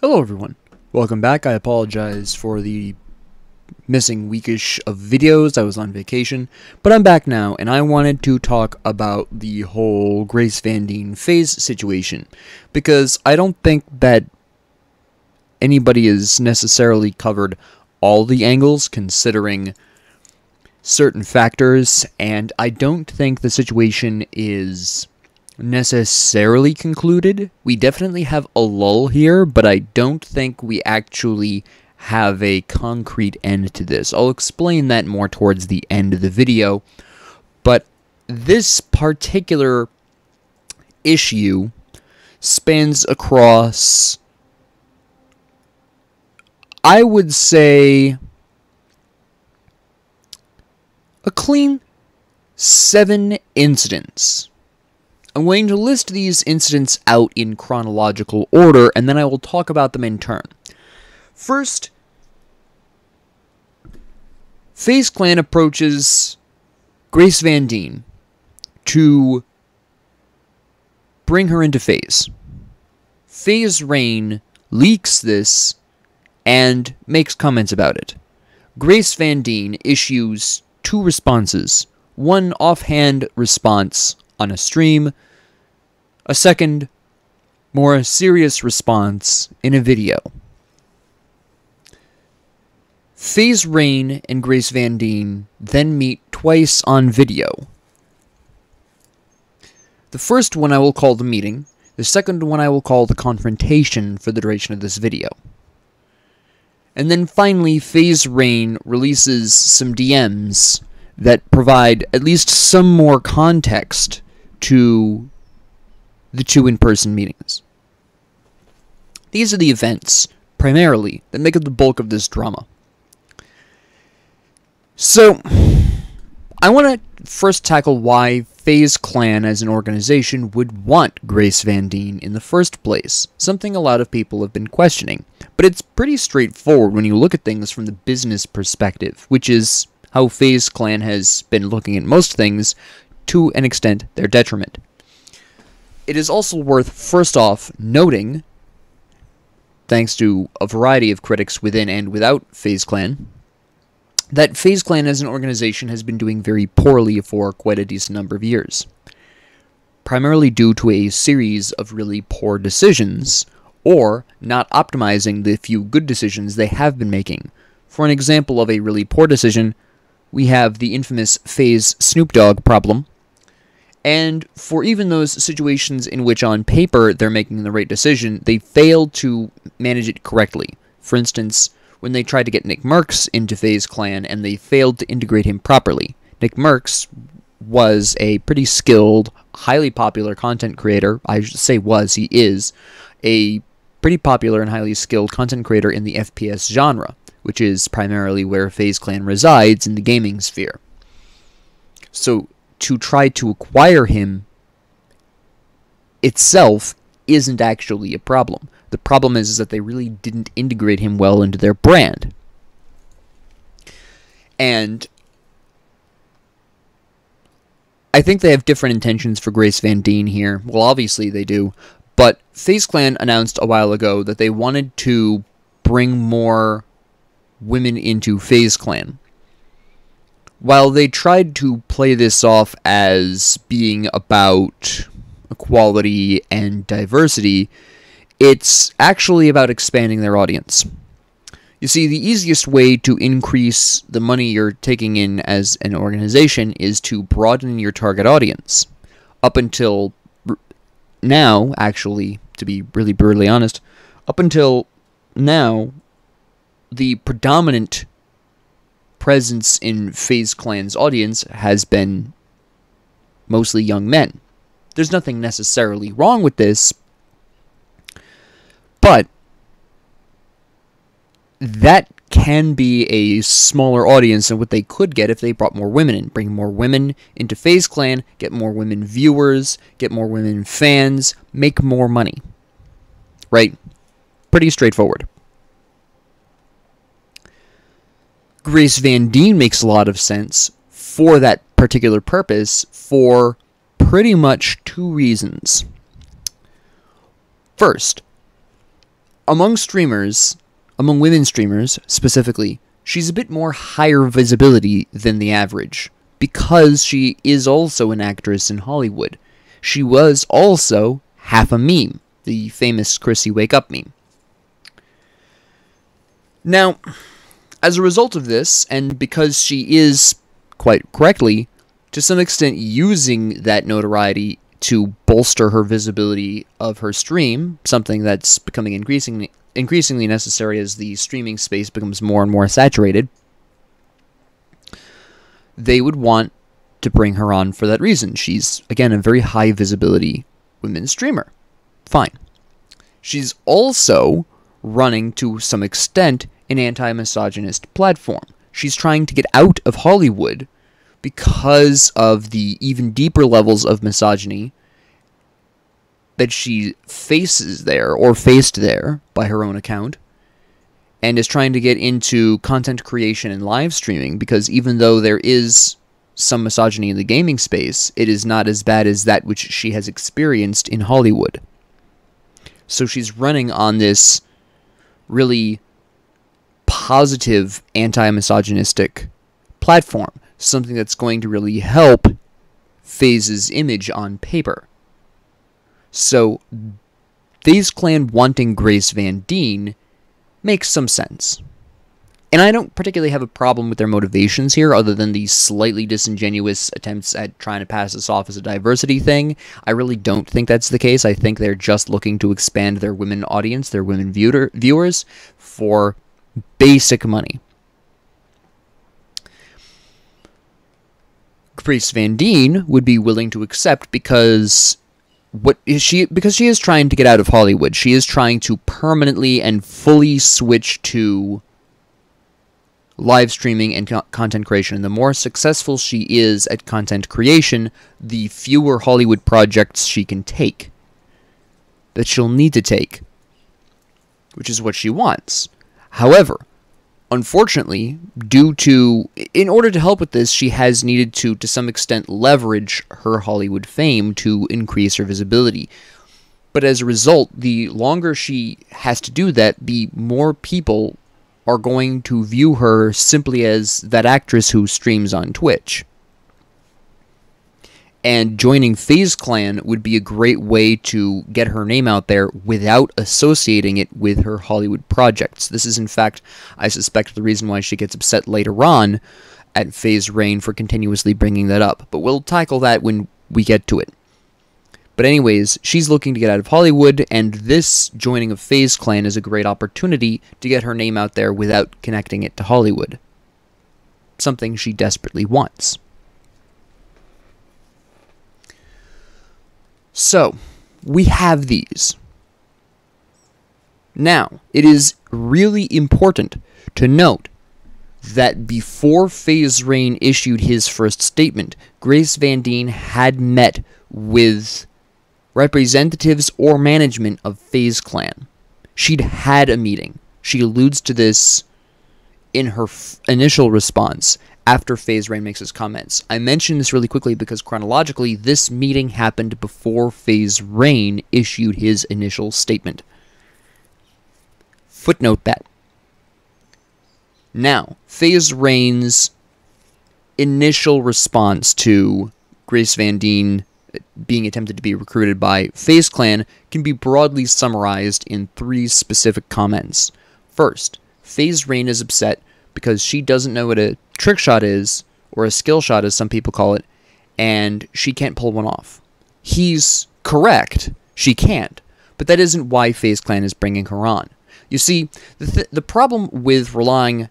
Hello everyone, welcome back. I apologize for the missing weekish of videos. I was on vacation, but I'm back now, and I wanted to talk about the whole Grace Van Dien Faze situation, because I don't think that anybody has necessarily covered all the angles considering certain factors, and I don't think the situation is necessarily concluded. We definitely have a lull here, but I don't think we actually have a concrete end to this. I'll explain that more towards the end of the video, but this particular issue spans across, I would say, a clean 7 incidents. I'm going to list these incidents out in chronological order, and then I will talk about them in turn. First, Faze Clan approaches Grace Van Dien to bring her into Faze. Faze Rain leaks this and makes comments about it. Grace Van Dien issues 2 responses. One offhand response on a stream, a second, more serious response in a video. Faze Rain and Grace Van Dien then meet twice on video. The first one I will call the meeting, the second one I will call the confrontation for the duration of this video. And then finally, Faze Rain releases some DMs that provide at least some more context to the 2 in-person meetings. These are the events, primarily, that make up the bulk of this drama. So, I want to first tackle why Faze Clan as an organization would want Grace Van Dien in the first place, something a lot of people have been questioning. But it's pretty straightforward when you look at things from the business perspective, which is how Faze Clan has been looking at most things, to an extent, their detriment. It is also worth, first off, noting, thanks to a variety of critics within and without Faze Clan, that Faze Clan as an organization has been doing very poorly for quite a decent number of years. Primarily due to a series of really poor decisions, or not optimizing the few good decisions they have been making. For an example of a really poor decision, we have the infamous Faze Snoop Dogg problem. And for even those situations in which on paper they're making the right decision, they fail to manage it correctly. For instance, when they tried to get Nick Merckx into Faze Clan and they failed to integrate him properly. Nick Merckx was a pretty skilled, highly popular content creator. I should say was, he is a pretty popular and highly skilled content creator in the FPS genre, which is primarily where Faze Clan resides in the gaming sphere. So, to try to acquire him itself isn't actually a problem. The problem is that they really didn't integrate him well into their brand. And I think they have different intentions for Grace Van Dien here. Well, obviously they do. But Faze Clan announced a while ago that they wanted to bring more women into Faze Clan. While they tried to play this off as being about equality and diversity, it's actually about expanding their audience. You see, the easiest way to increase the money you're taking in as an organization is to broaden your target audience. Up until now, actually, to be really brutally honest, up until now, the predominant presence in Faze Clan's audience has been mostly young men. There's nothing necessarily wrong with this, but that can be a smaller audience than what they could get if they brought more women in. Bring more women into Faze Clan, get more women viewers, get more women fans, make more money. Right? Pretty straightforward. Grace Van Dien makes a lot of sense for that particular purpose for pretty much 2 reasons. First, among streamers, among women streamers specifically, she's a bit more higher visibility than the average, because she is also an actress in Hollywood. She was also half a meme, the famous Chrissy Wake Up meme. Now, as a result of this, and because she is, quite correctly, to some extent using that notoriety to bolster her visibility of her stream, something that's becoming increasingly necessary as the streaming space becomes more and more saturated, they would want to bring her on for that reason. She's, again, a very high visibility women streamer. Fine. She's also running, to some extent, an anti-misogynist platform. She's trying to get out of Hollywood because of the even deeper levels of misogyny that she faces there, or faced there, by her own account, and is trying to get into content creation and live streaming, because even though there is some misogyny in the gaming space, it is not as bad as that which she has experienced in Hollywood. So she's running on this really positive anti-misogynistic platform, something that's going to really help Faze's image on paper. So Faze Clan wanting Grace Van Dien makes some sense. And I don't particularly have a problem with their motivations here, other than the slightly disingenuous attempts at trying to pass this off as a diversity thing. I really don't think that's the case. I think they're just looking to expand their women audience, their women viewers, for basic money. Grace Van Dien would be willing to accept because she is trying to get out of Hollywood. She is trying to permanently and fully switch to live streaming and content creation. And the more successful she is at content creation, the fewer Hollywood projects she can take. That she'll need to take. Which is what she wants. However, unfortunately, in order to help with this, she has needed to some extent, leverage her Hollywood fame to increase her visibility. But as a result, the longer she has to do that, the more people are going to view her simply as that actress who streams on Twitch. And joining Faze Clan would be a great way to get her name out there without associating it with her Hollywood projects. This is, in fact, I suspect, the reason why she gets upset later on at Faze Rain for continuously bringing that up. But we'll tackle that when we get to it. But anyways, she's looking to get out of Hollywood, and this joining of Faze Clan is a great opportunity to get her name out there without connecting it to Hollywood. Something she desperately wants. So, we have these. Now, it is really important to note that before Faze Rain issued his first statement, Grace Van Dien had met with representatives or management of Faze Clan. She'd had a meeting. She alludes to this in her initial response after Faze Rain makes his comments. I mention this really quickly because chronologically, this meeting happened before Faze Rain issued his initial statement. Footnote that. Now, Faze Rain's initial response to Grace Van Dien being attempted to be recruited by Faze Clan can be broadly summarized in 3 specific comments. First, Faze Rain is upset because she doesn't know what a trick shot is, or a skill shot as some people call it, and she can't pull one off. He's correct, she can't, but that isn't why Faze Clan is bringing her on. You see, the problem with relying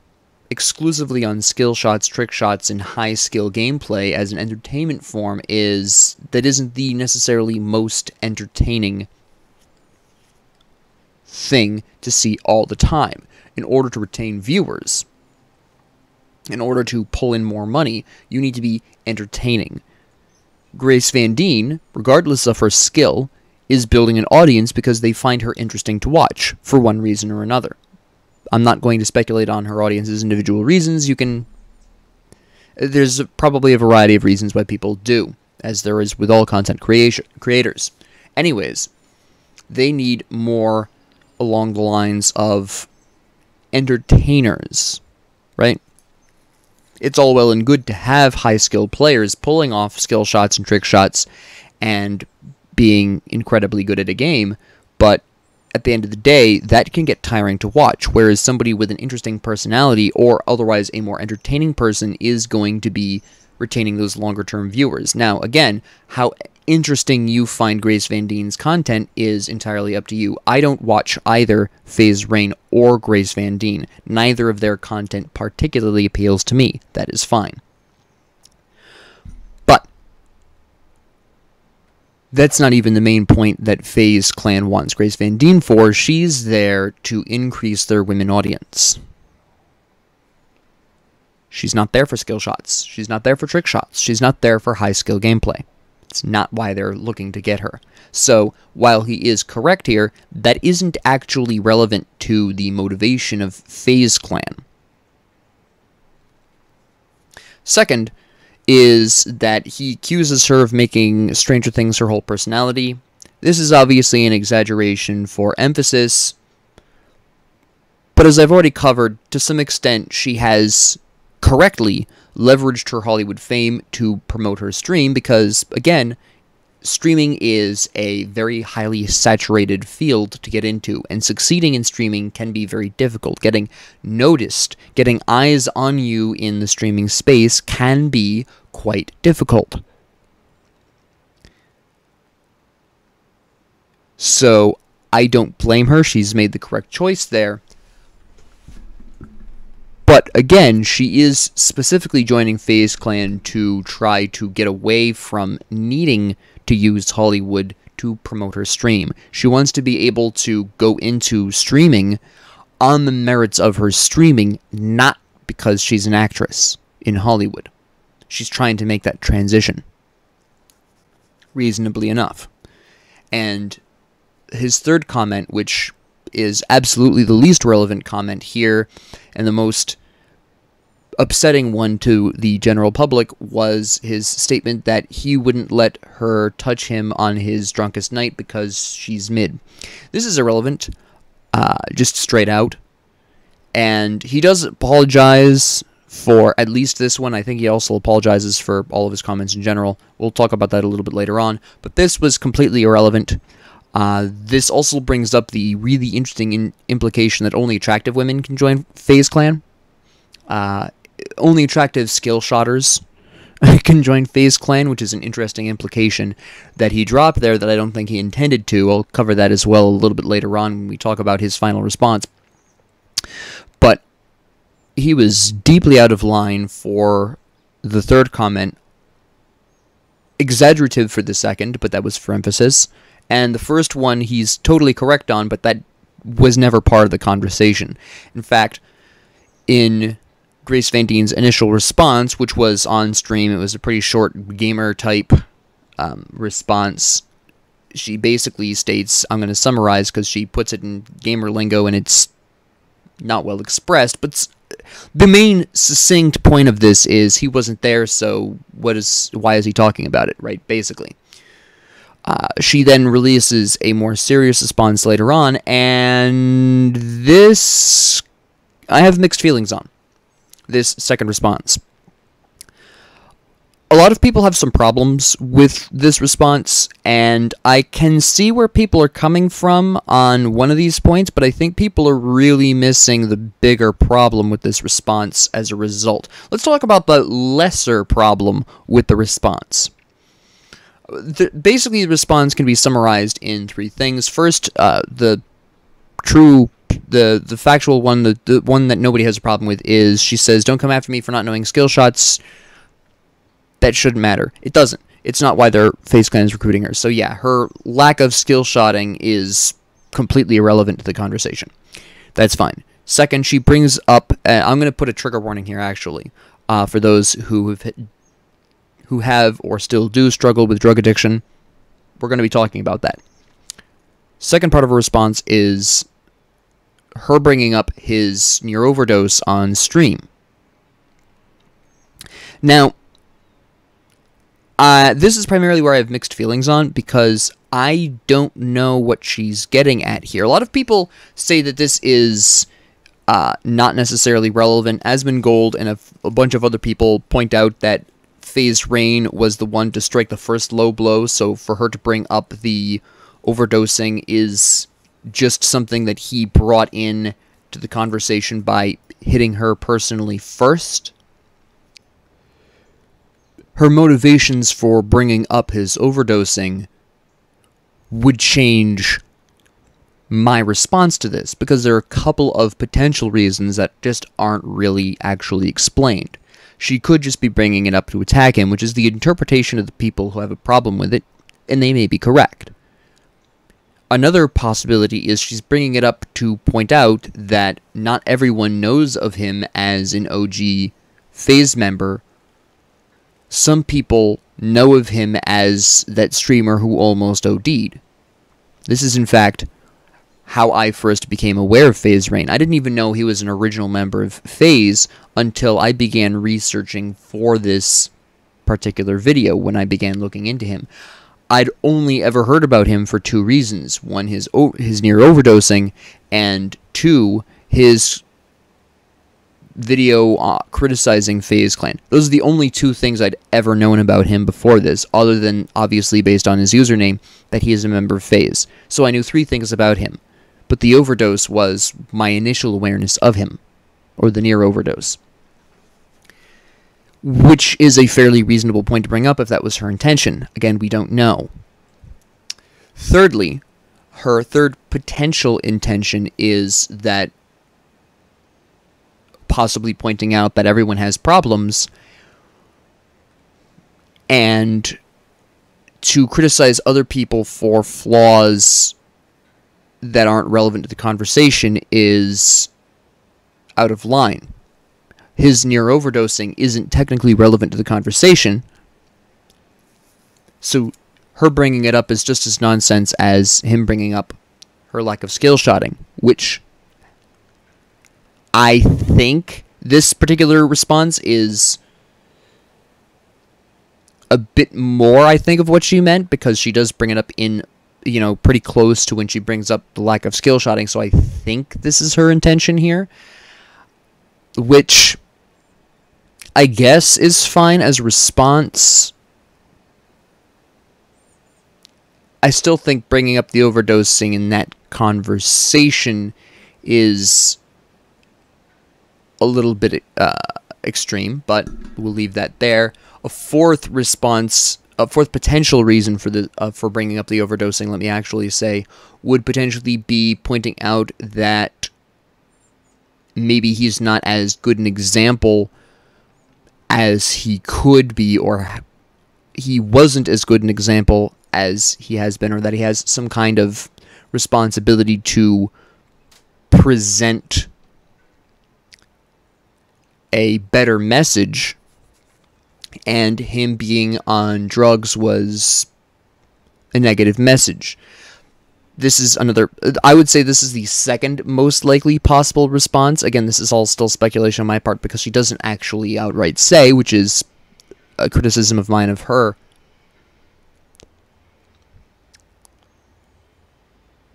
exclusively on skill shots, trick shots, and high-skill gameplay as an entertainment form is that isn't the necessarily most entertaining thing to see all the time. In order to retain viewers, in order to pull in more money, you need to be entertaining. Grace Van Dien, regardless of her skill, is building an audience because they find her interesting to watch, for one reason or another. I'm not going to speculate on her audience's individual reasons. There's probably a variety of reasons why people do, as there is with all content creators. Anyways, they need more along the lines of entertainers, right? It's all well and good to have high-skilled players pulling off skill shots and trick shots and being incredibly good at a game, but at the end of the day, that can get tiring to watch, whereas somebody with an interesting personality or otherwise a more entertaining person is going to be retaining those longer-term viewers. Now, again, how interesting you find Grace Van Dien's content is entirely up to you. I don't watch either Faze Rain or Grace Van Dien. Neither of their content particularly appeals to me. That is fine. But that's not even the main point that Faze Clan wants Grace Van Dien for. She's there to increase their women audience. She's not there for skill shots. She's not there for trick shots. She's not there for high-skill gameplay. It's not why they're looking to get her. So, while he is correct here, that isn't actually relevant to the motivation of Faze Clan. Second is that he accuses her of making Stranger Things her whole personality. This is obviously an exaggeration for emphasis, but as I've already covered, to some extent she has correctly leveraged her Hollywood fame to promote her stream because, again, streaming is a very highly saturated field to get into, and succeeding in streaming can be very difficult. Getting noticed, getting eyes on you in the streaming space can be quite difficult. So, I don't blame her. She's made the correct choice there. But again, she is specifically joining Faze Clan to try to get away from needing to use Hollywood to promote her stream. She wants to be able to go into streaming on the merits of her streaming, not because she's an actress in Hollywood. She's trying to make that transition. Reasonably enough. And his third comment, which is absolutely the least relevant comment here, and the most upsetting one to the general public, was his statement that he wouldn't let her touch him on his drunkest night because she's mid. This is irrelevant, just straight out. And he does apologize for at least this one. I think he also apologizes for all of his comments in general. We'll talk about that a little bit later on. But this was completely irrelevant. This also brings up the really interesting implication that only attractive women can join Faze Clan. Only attractive skill shotters can join Faze Clan, which is an interesting implication that he dropped there that I don't think he intended to. I'll cover that as well a little bit later on when we talk about his final response. But he was deeply out of line for the third comment, exaggerative for the second, but that was for emphasis. And the first one he's totally correct on, but that was never part of the conversation. In fact, in Grace Van Dien's initial response, which was on stream, it was a pretty short gamer-type response. She basically states, I'm going to summarize because she puts it in gamer lingo and it's not well expressed, but the main succinct point of this is he wasn't there, so why is he talking about it, right, basically. She then releases a more serious response later on, and this I have mixed feelings on. This second response. A lot of people have some problems with this response, and I can see where people are coming from on one of these points, but I think people are really missing the bigger problem with this response as a result. Let's talk about the lesser problem with the response. Basically, the response can be summarized in three things. First, the factual one, the one that nobody has a problem with, is she says, don't come after me for not knowing skill shots. That shouldn't matter. It doesn't. It's not why their Faze Clan is recruiting her. So yeah, her lack of skill shotting is completely irrelevant to the conversation. That's fine. Second, she brings up, I'm going to put a trigger warning here actually, for those who have or still do struggle with drug addiction. We're going to be talking about that. Second part of her response is her bringing up his near overdose on stream. Now, this is primarily where I have mixed feelings on, because I don't know what she's getting at here. A lot of people say that this is not necessarily relevant. Asmongold and a bunch of other people point out that Faze Rain was the one to strike the first low blow, so for her to bring up the overdosing is just something that he brought in to the conversation by hitting her personally first. Her motivations for bringing up his overdosing would change my response to this, because there are a couple of potential reasons that just aren't really actually explained. She could just be bringing it up to attack him, which is the interpretation of the people who have a problem with it, and they may be correct. Another possibility is she's bringing it up to point out that not everyone knows of him as an OG Faze member. Some people know of him as that streamer who almost OD'd. This is, in fact, how I first became aware of Faze Rain. I didn't even know he was an original member of Faze until I began researching for this particular video when I began looking into him. I'd only ever heard about him for two reasons. One, his near overdosing, and two, his video criticizing Faze Clan. Those are the only two things I'd ever known about him before this, other than, obviously, based on his username, that he is a member of Faze. So I knew three things about him. But the overdose was my initial awareness of him, or the near overdose. Which is a fairly reasonable point to bring up if that was her intention. Again, we don't know. Thirdly, her third potential intention is that possibly pointing out that everyone has problems, and to criticize other people for flaws that aren't relevant to the conversation is out of line. His near overdosing isn't technically relevant to the conversation, so her bringing it up is just as nonsense as him bringing up her lack of skill shotting, which I think this particular response is a bit more, I think, of what she meant, because she does bring it up in, pretty close to when she brings up the lack of skill shotting, so I think this is her intention here, which I guess is fine as a response. I still think bringing up the overdosing in that conversation is a little bit extreme, but we'll leave that there. A fourth potential reason for bringing up the overdosing, let me actually say, would potentially be pointing out that maybe he's not as good an example as he could be, or he wasn't as good an example as he has been, or that he has some kind of responsibility to present a better message, and him being on drugs was a negative message. This is another, I would say this is the second most likely possible response. Again, this is all still speculation on my part, because she doesn't actually outright say, which is a criticism of mine of her.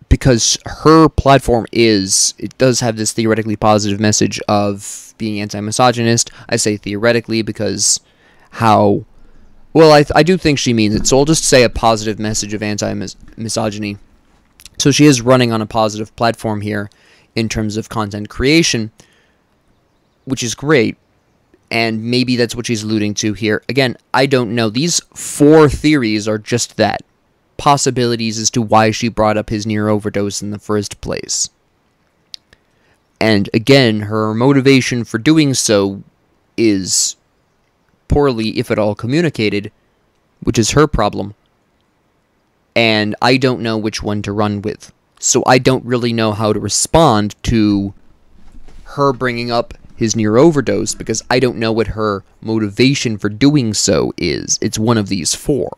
Because her platform it does have this theoretically positive message of being anti-misogynist. I say theoretically because I do think she means it, so I'll just say a positive message of anti-misogyny. So she is running on a positive platform here in terms of content creation, which is great, and maybe that's what she's alluding to here. Again, I don't know. These four theories are just that. Possibilities as to why she brought up his near overdose in the first place. And again, her motivation for doing so is poorly, if at all, communicated, which is her problem. And I don't know which one to run with. So I don't really know how to respond to her bringing up his near overdose, because I don't know what her motivation for doing so is. It's one of these four.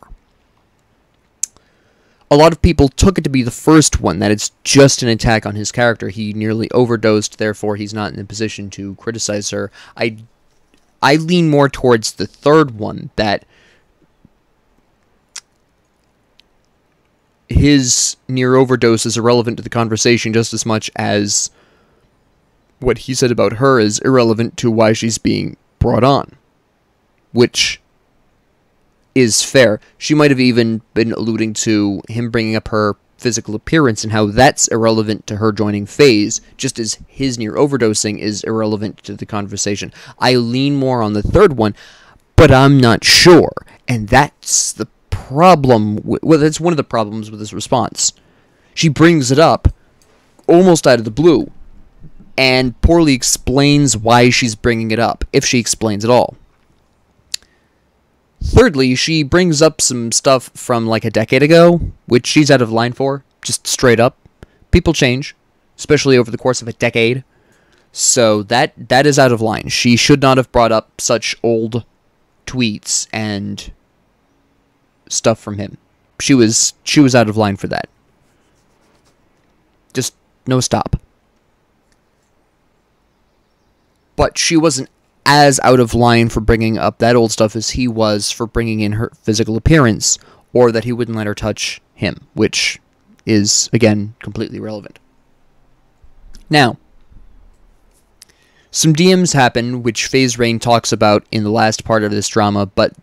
A lot of people took it to be the first one, that it's just an attack on his character. He nearly overdosed, therefore he's not in a position to criticize her. I lean more towards the third one, that his near overdose is irrelevant to the conversation just as much as what he said about her is irrelevant to why she's being brought on. Which is fair. She might have even been alluding to him bringing up her physical appearance and how that's irrelevant to her joining Faze, just as his near overdosing is irrelevant to the conversation. I lean more on the third one, but I'm not sure. And that's the problem. Well, that's one of the problems with his response. She brings it up almost out of the blue and poorly explains why she's bringing it up, if she explains at all. Thirdly, she brings up some stuff from like a decade ago, which she's out of line for, just straight up. People change, especially over the course of a decade. So that is out of line. She should not have brought up such old tweets and stuff from him. She was out of line for that. Just no stop. But she wasn't as out of line for bringing up that old stuff as he was for bringing in her physical appearance, or that he wouldn't let her touch him, which is, again, completely irrelevant. Now, some DMs happen, which Faze Rain talks about in the last part of this drama, but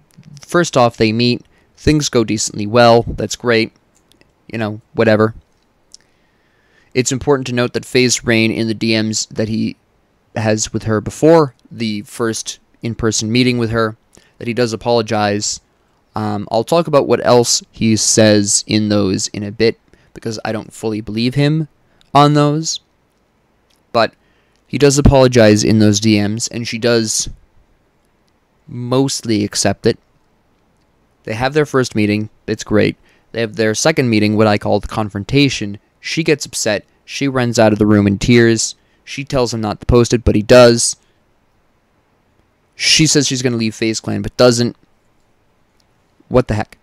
first off, they meet, things go decently well, that's great, you know, whatever. It's important to note that Faze Rain, in the DMs that he has with her before the first in-person meeting with her, that he does apologize. I'll talk about what else he says in those in a bit, because I don't fully believe him on those. But he does apologize in those DMs, and she does mostly accept it. They have their first meeting, it's great. They have their second meeting, what I call the confrontation. She gets upset, she runs out of the room in tears. She tells him not to post it, but he does. She says she's going to leave Faze Clan, but doesn't. What the heck?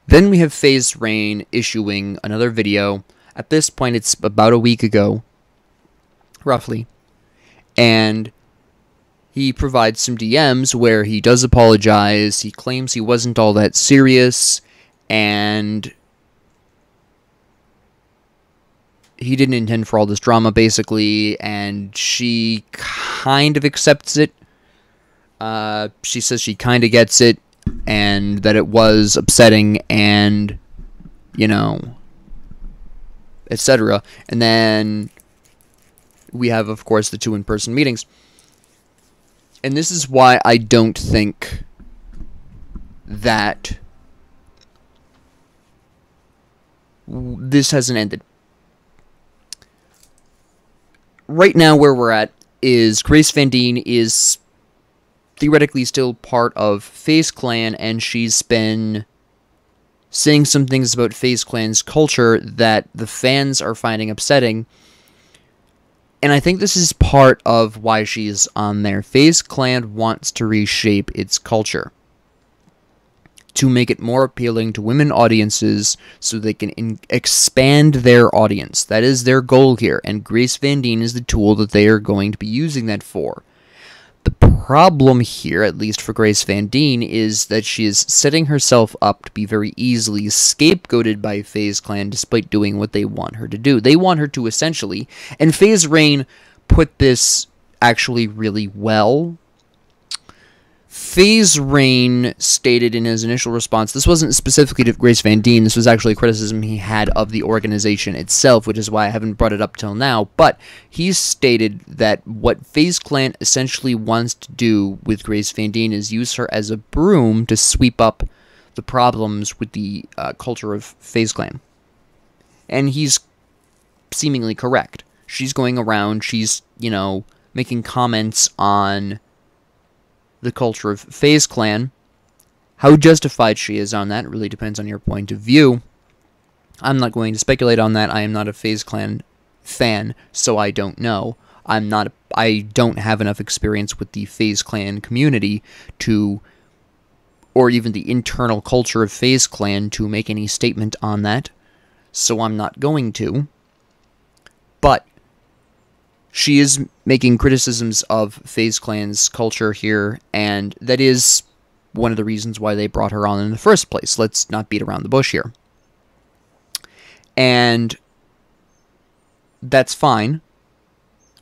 Then we have Faze Rain issuing another video. At this point, it's about a week ago, roughly. And he provides some DMs where he does apologize. He claims he wasn't all that serious, and he didn't intend for all this drama, basically, and she kind of accepts it. She says she kind of gets it, and that it was upsetting, and, you know, etc. And then we have, of course, the 2 in-person meetings. And this is why I don't think that this hasn't ended. Right now, where we're at is Grace Van Dien is theoretically still part of Faze Clan, and she's been saying some things about Faze Clan's culture that the fans are finding upsetting. And I think this is part of why she's on there. Faze Clan wants to reshape its culture to make it more appealing to women audiences so they can expand their audience. That is their goal here, and Grace Van Dien is the tool that they are going to be using that for. The problem here, at least for Grace Van Dien, is that she is setting herself up to be very easily scapegoated by Faze Clan despite doing what they want her to do. They want her to essentially, and Faze Rain put this actually really well. Faze Rain stated in his initial response, this wasn't specifically to Grace Van Dien, this was actually a criticism he had of the organization itself, which is why I haven't brought it up till now, but he stated that what Faze Clan essentially wants to do with Grace Van Dien is use her as a broom to sweep up the problems with the culture of Faze Clan. And he's seemingly correct. She's going around, she's, you know, making comments on the culture of Faze Clan. How justified she is on that really depends on your point of view. I'm not going to speculate on that. I am not a Faze Clan fan, so I don't know. I don't have enough experience with the Faze Clan community to, or even the internal culture of Faze Clan to make any statement on that, so I'm not going to. But she is making criticisms of Faze Clan's culture here, and that is one of the reasons why they brought her on in the first place. Let's not beat around the bush here. And that's fine,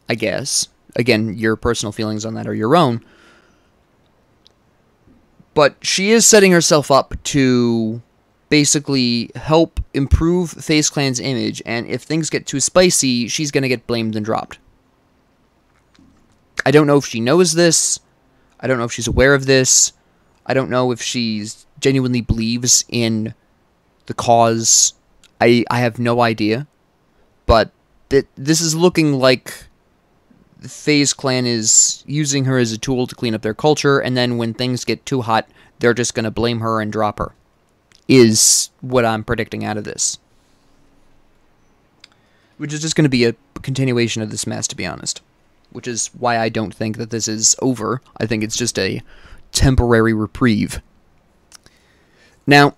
I guess. Again, your personal feelings on that are your own. But she is setting herself up to basically help improve FaZe Clan's image, and if things get too spicy, she's going to get blamed and dropped. I don't know if she knows this. I don't know if she's aware of this. I don't know if she genuinely believes in the cause. I have no idea. But this is looking like the FaZe Clan is using her as a tool to clean up their culture, and then when things get too hot, they're just going to blame her and drop her, is what I'm predicting out of this. Which is just going to be a continuation of this mess, to be honest. Which is why I don't think that this is over. I think it's just a temporary reprieve. Now,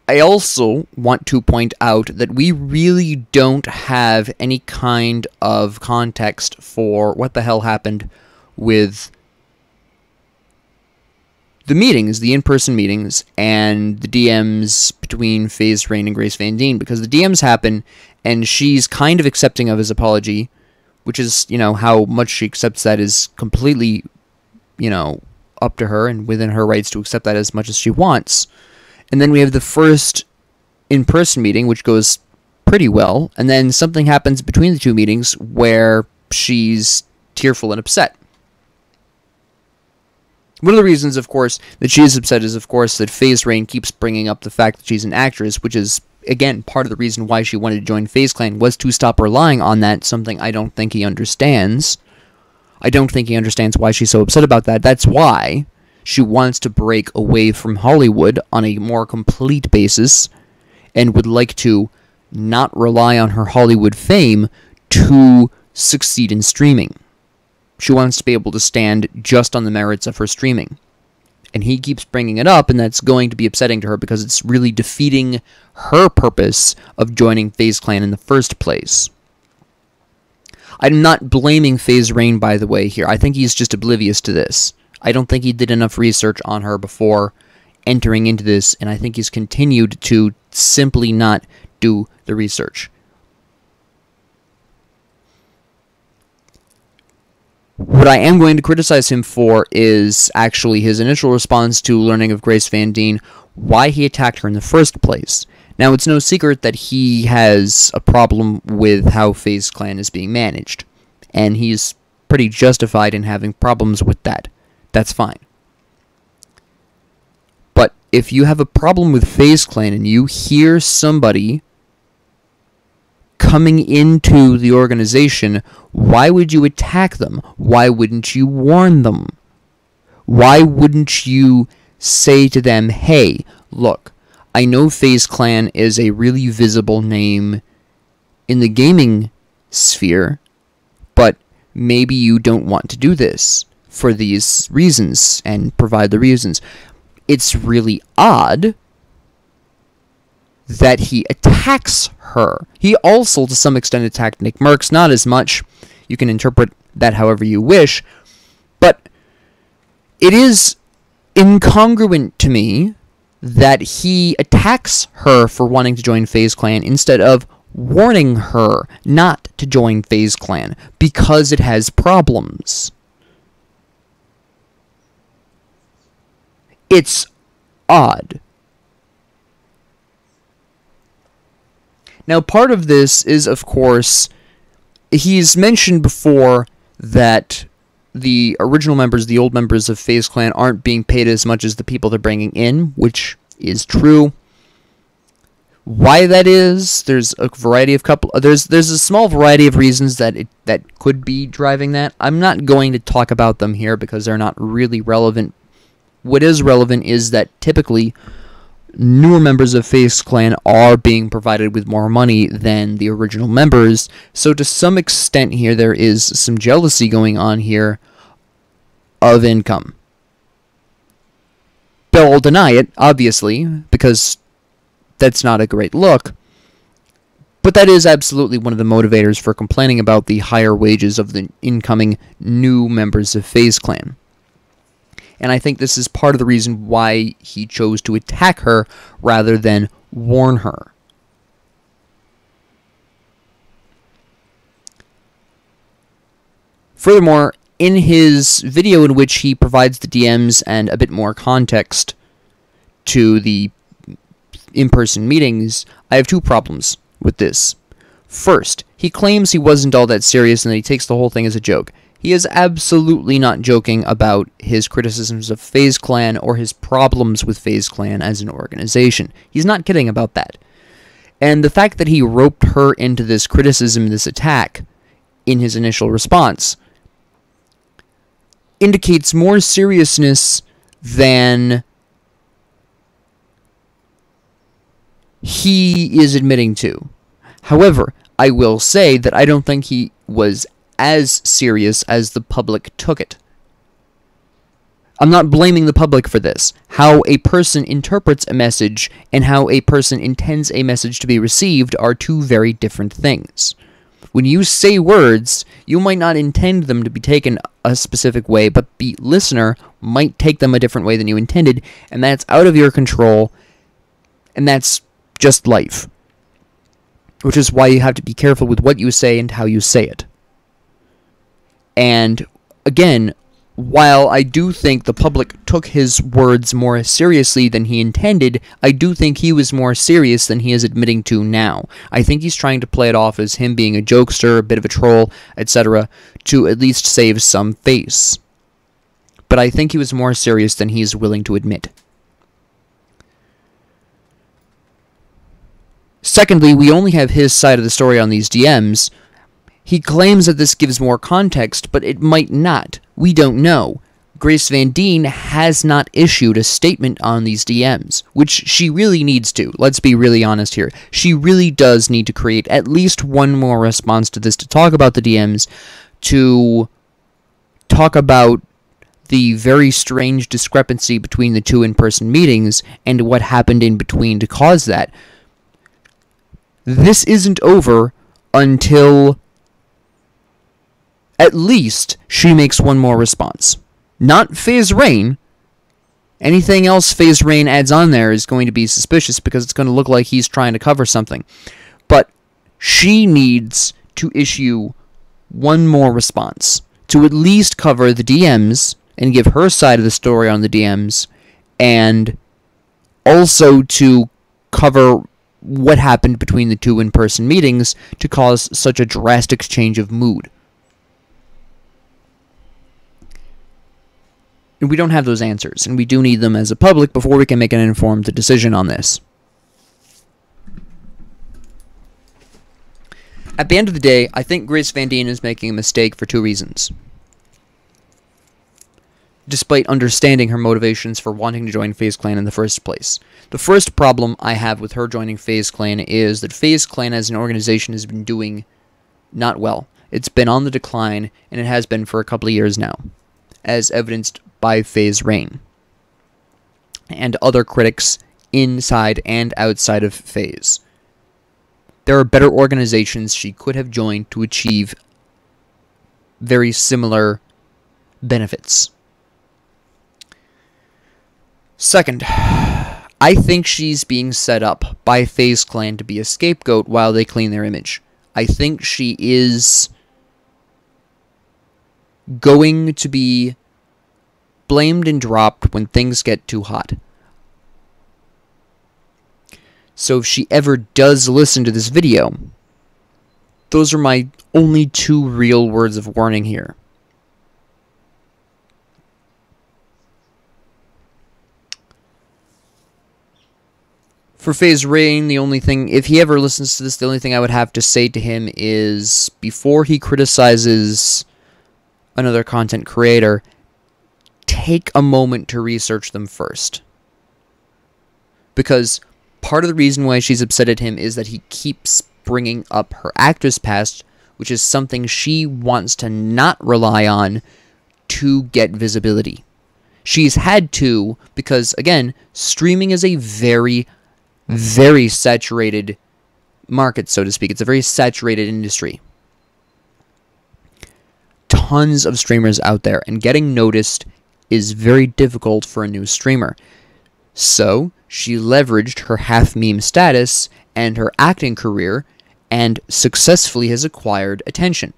I also want to point out that we really don't have any kind of context for what the hell happened with the meetings, the in-person meetings, and the DMs between FaZe Rain and Grace Van Dien, because the DMs happen, and she's kind of accepting of his apology, which is, you know, how much she accepts that is completely, you know, up to her, and within her rights to accept that as much as she wants. And then we have the first in-person meeting, which goes pretty well, and then something happens between the two meetings where she's tearful and upset. One of the reasons, of course, that she is upset is, of course, that FaZe Rain keeps bringing up the fact that she's an actress, which is, again, part of the reason why she wanted to join FaZe Clan, was to stop relying on that, something I don't think he understands. I don't think he understands why she's so upset about that. That's why she wants to break away from Hollywood on a more complete basis, and would like to not rely on her Hollywood fame to succeed in streaming. She wants to be able to stand just on the merits of her streaming. And he keeps bringing it up, and that's going to be upsetting to her because it's really defeating her purpose of joining FaZe Clan in the first place. I'm not blaming FaZe Rain, by the way, here. I think he's just oblivious to this. I don't think he did enough research on her before entering into this, and I think he's continued to simply not do the research. What I am going to criticize him for is actually his initial response to learning of Grace Van Dien, why he attacked her in the first place. Now, it's no secret that he has a problem with how FaZe Clan is being managed, and he's pretty justified in having problems with that. That's fine. But if you have a problem with FaZe Clan and you hear somebody coming into the organization, why would you attack them? Why wouldn't you warn them? Why wouldn't you say to them, hey, look, I know FaZe Clan is a really visible name in the gaming sphere, but maybe you don't want to do this for these reasons, and provide the reasons. It's really odd that he attacks her. He also, to some extent, attacked Nick Merckx, not as much. You can interpret that however you wish, but it is incongruent to me that he attacks her for wanting to join FaZe Clan instead of warning her not to join FaZe Clan because it has problems. It's odd. Now, part of this is, of course, he's mentioned before that the original members, the old members of FaZe Clan, aren't being paid as much as the people they're bringing in, which is true. Why that is, there's a variety of there's a small variety of reasons that could be driving that. I'm not going to talk about them here because they're not really relevant. What is relevant is that typically newer members of FaZe Clan are being provided with more money than the original members, so to some extent here there is some jealousy going on here of income. They'll deny it, obviously, because that's not a great look, but that is absolutely one of the motivators for complaining about the higher wages of the incoming new members of FaZe Clan. and I think this is part of the reason why he chose to attack her rather than warn her. Furthermore, in his video in which he provides the DMs and a bit more context to the in-person meetings, I have two problems with this. First, he claims he wasn't all that serious and that he takes the whole thing as a joke. He is absolutely not joking about his criticisms of Faze Clan or his problems with Faze Clan as an organization. He's not kidding about that. And the fact that he roped her into this criticism, this attack, in his initial response, indicates more seriousness than he is admitting to. However, I will say that I don't think he was as serious as the public took it. I'm not blaming the public for this. How a person interprets a message and how a person intends a message to be received are two very different things. When you say words, you might not intend them to be taken a specific way, but the listener might take them a different way than you intended, and that's out of your control, and that's just life. Which is why you have to be careful with what you say and how you say it. And, again, while I do think the public took his words more seriously than he intended, I do think he was more serious than he is admitting to now. I think he's trying to play it off as him being a jokester, a bit of a troll, etc., to at least save some face. But I think he was more serious than he is willing to admit. Secondly, we only have his side of the story on these DMs. He claims that this gives more context, but it might not. We don't know. Grace Van Dien has not issued a statement on these DMs, which she really needs to. Let's be really honest here. She really does need to create at least one more response to this, to talk about the DMs, to talk about the very strange discrepancy between the two in-person meetings and what happened in between to cause that. This isn't over until at least she makes one more response. Not Faze Rain. Anything else Faze Rain adds on there is going to be suspicious because it's going to look like he's trying to cover something. But she needs to issue one more response to at least cover the DMs and give her side of the story on the DMs, and also to cover what happened between the two in-person meetings to cause such a drastic change of mood. And we don't have those answers, and we do need them as a public before we can make an informed decision on this. At the end of the day, I think Grace Van Dien is making a mistake for two reasons. Despite understanding her motivations for wanting to join Faze Clan in the first place. The first problem I have with her joining Faze Clan is that Faze Clan as an organization has been doing not well. It's been on the decline, and it has been for a couple of years now, as evidenced by Faze Rain and other critics inside and outside of Faze. There are better organizations she could have joined to achieve very similar benefits. Second, I think she's being set up by Faze Clan to be a scapegoat while they clean their image. I think she is going to be blamed and dropped when things get too hot. So if she ever does listen to this video, those are my only two real words of warning here. For Faze Rain, the only thing, if he ever listens to this, the only thing I would have to say to him is, before he criticizes another content creator, take a moment to research them first. Because part of the reason why she's upset at him is that he keeps bringing up her actress past, which is something she wants to not rely on to get visibility. She's had to, because, again, streaming is a very saturated market, so to speak. It's a very saturated industry. Tons of streamers out there, and getting noticed is very difficult for a new streamer. So, she leveraged her half-meme status and her acting career and successfully has acquired attention.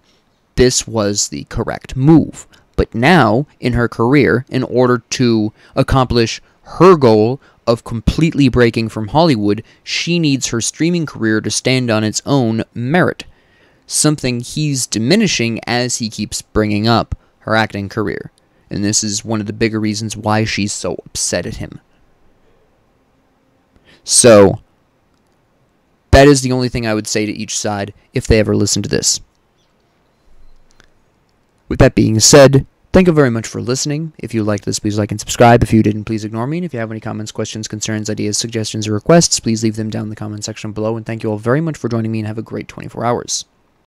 This was the correct move. But now, in her career, in order to accomplish her goal of completely breaking from Hollywood, she needs her streaming career to stand on its own merit. Something he's diminishing as he keeps bringing up her acting career. And this is one of the bigger reasons why she's so upset at him. So, that is the only thing I would say to each side if they ever listen to this. With that being said, thank you very much for listening. If you liked this, please like and subscribe. If you didn't, please ignore me. And if you have any comments, questions, concerns, ideas, suggestions, or requests, please leave them down in the comment section below. And thank you all very much for joining me and have a great 24 hours.